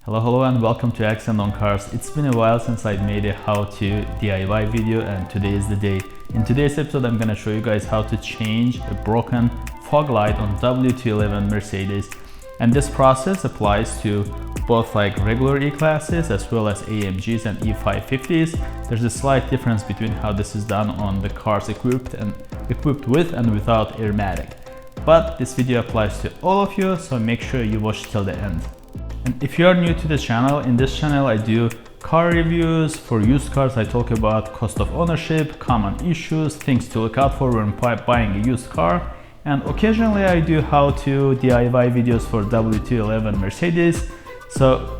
Hello and welcome to Accent on Cars. It's been a while since I made a how-to DIY video and today is the day. In today's episode I'm gonna show you guys how to change a broken fog light on W211 Mercedes, and this process applies to both like regular E-classes as well as AMGs and E550s. There's a slight difference between how this is done on the cars equipped with and without airmatic. But this video applies to all of you, so make sure you watch till the end. And if you are new to the channel, in this channel I do car reviews. For used cars I talk about cost of ownership, common issues, things to look out for when buying a used car, and occasionally I do how-to DIY videos for W211 Mercedes. So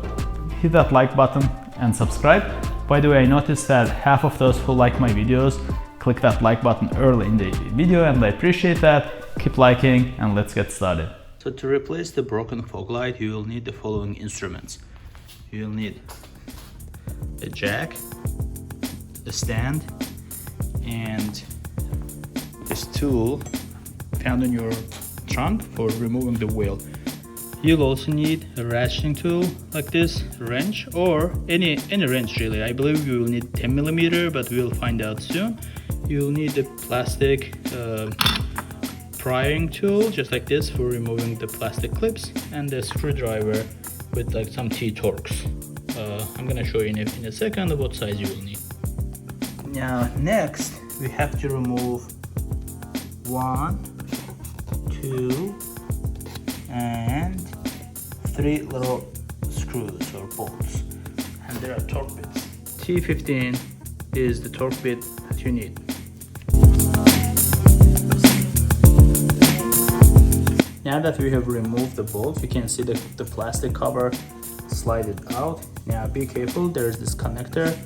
hit that like button and subscribe. By the way, I noticed that half of those who like my videos click that like button early in the video, and I appreciate that. Keep liking and let's get started. So to replace the broken fog light, you will need the following instruments. You will need a jack, a stand, and this tool found in your trunk for removing the wheel. You'll also need a ratcheting tool like this, wrench, or any wrench really. I believe you will need 10mm, but we'll find out soon. You'll need a plastic prying tool just like this for removing the plastic clips, and a screwdriver with like some T-torques. I'm gonna show you in a second what size you will need. Now next we have to remove 1, 2, and 3 little screws or bolts, and there are torque bits. T15 is the torque bit that you need. Now that we have removed the bolts, you can see the plastic cover slide it out. Now be careful, there's this connector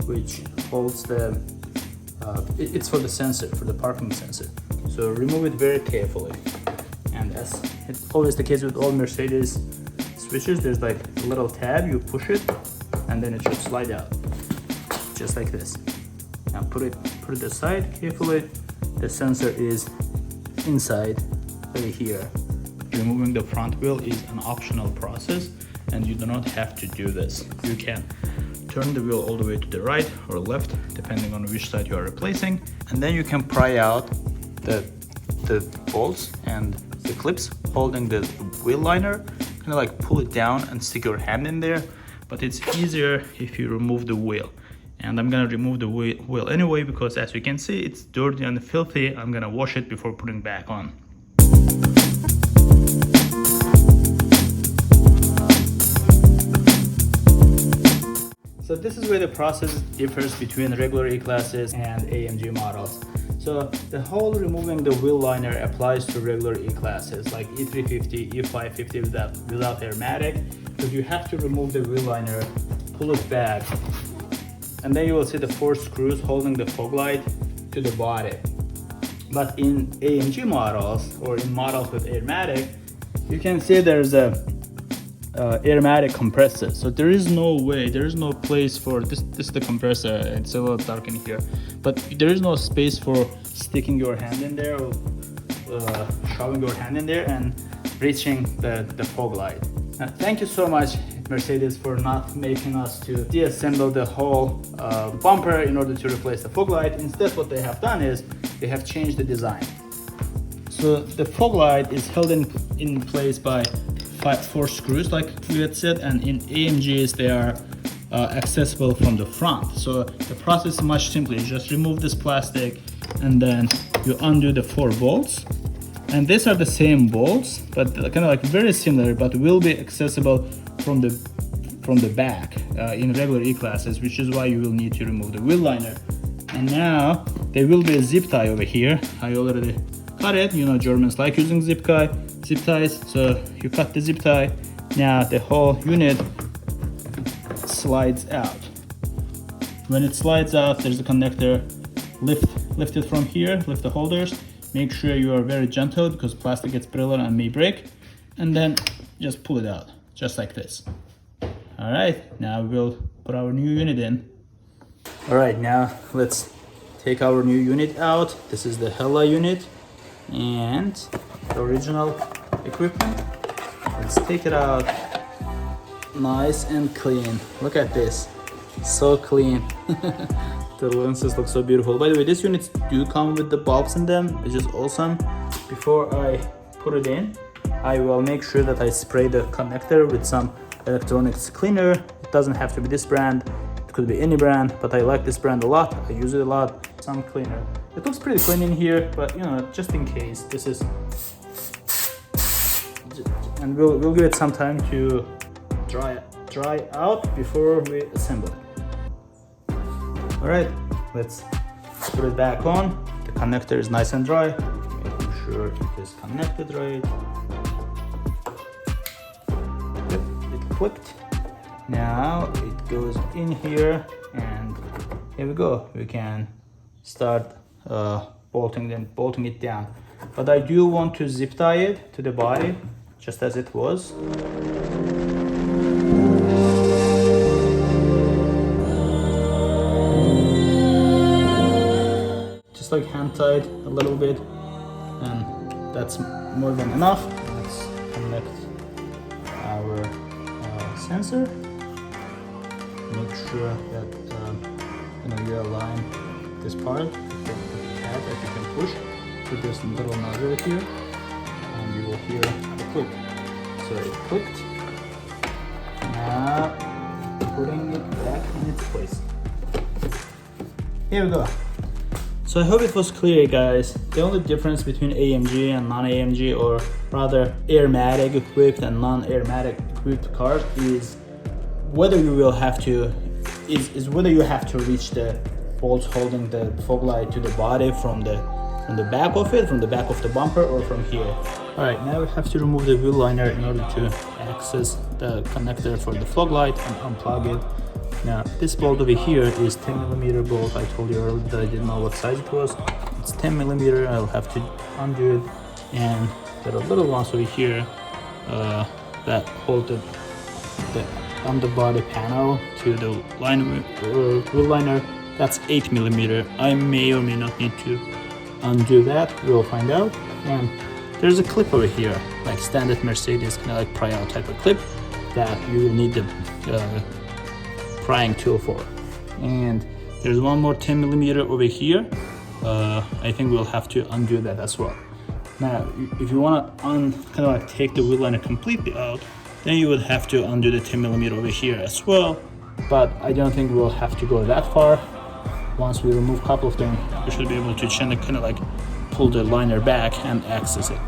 which holds the it's for the sensor, for the parking sensor, so remove it very carefully. And as it's always the case with all Mercedes switches, there's like a little tab, you push it and then it should slide out just like this. Now put it aside carefully. The sensor is inside right here. Removing the front wheel is an optional process and you do not have to do this. You can turn the wheel all the way to the right or left depending on which side you are replacing, and then you can pry out the bolts and the clips holding the wheel liner. Kind of like pull it down and stick your hand in there, but it's easier if you remove the wheel. And I'm gonna remove the wheel anyway because as you can see it's dirty and filthy. I'm gonna wash it before putting back on. So this is where the process differs between regular E-classes and AMG models. So the whole removing the wheel liner applies to regular E-classes like E350, E550 without airmatic, because you have to remove the wheel liner, pull it back, and then you will see the 4 screws holding the fog light to the body. But in AMG models or in models with airmatic, you can see there's a airmatic compressor. So there is no place for this is the compressor. It's a little dark in here, but there is no space for sticking your hand in there or shoving your hand in there and reaching the fog light. Now, thank you so much Mercedes for not making us to deassemble the whole bumper in order to replace the fog light. Instead what they have done is they have changed the design. So the fog light is held in place by 4 screws like we had said, and in AMGs they are accessible from the front. So the process is much simpler. You just remove this plastic and then you undo the 4 bolts, and these are the same bolts but kind of like very similar, but will be accessible from the back in regular E-classes, which is why you will need to remove the wheel liner. And now there will be a zip tie over here. I already cut it. You know, Germans like using zip ties, so you cut the zip tie. Now the whole unit slides out. When it slides out, there's a connector. Lift it from here, lift the holders. Make sure you are very gentle because plastic gets brittle and may break, and then just pull it out just like this. All right, now we'll put our new unit in. All right, now let's take our new unit out. This is the Hella unit and the original equipment. Let's take it out nice and clean. Look at this, so clean. The lenses look so beautiful. By the way, these units do come with the bulbs in them, which is awesome. Before I put it in, I will make sure that I spray the connector with some electronics cleaner. It doesn't have to be this brand, it could be any brand, but I like this brand a lot. I use it a lot. Some cleaner. It looks pretty clean in here, but you know, just in case, this is, and we'll give it some time to dry out before we assemble it. All right, let's put it back on. The connector is nice and dry, making sure it is connected right. Good, it clicked. Now it goes in here, and here we go. We can start bolting it down. But I do want to zip tie it to the body, just as it was. Like hand tied a little bit, and that's more than enough. Let's connect our sensor. Make sure that you align this part with the tab that you can push to this little nozzle here, and you will hear the click. So it clicked. Now putting it back in its place. Here we go. So I hope it was clear, guys. The only difference between AMG and non-AMG, or rather airmatic equipped and non-airmatic equipped cars, is whether you will have to whether you have to reach the bolts holding the fog light to the body from the back of it, from the back of the bumper, or from here. All right, now we have to remove the wheel liner in order to access the connector for the fog light and unplug it. Now, this bolt over here is 10mm bolt. I told you earlier that I didn't know what size it was. It's 10mm. I'll have to undo it. And there are little ones over here that hold the underbody panel to the wheel liner. That's 8mm. I may or may not need to undo that. We'll find out. And there's a clip over here, like standard Mercedes, kind of like pry out type of clip, that you will need the prying tool for. And there's one more 10mm over here. I think we'll have to undo that as well. Now, if you want to kind of like take the wheel liner completely out, then you would have to undo the 10mm over here as well. But I don't think we'll have to go that far. Once we remove a couple of them, we should be able to kind of like pull the liner back and access it.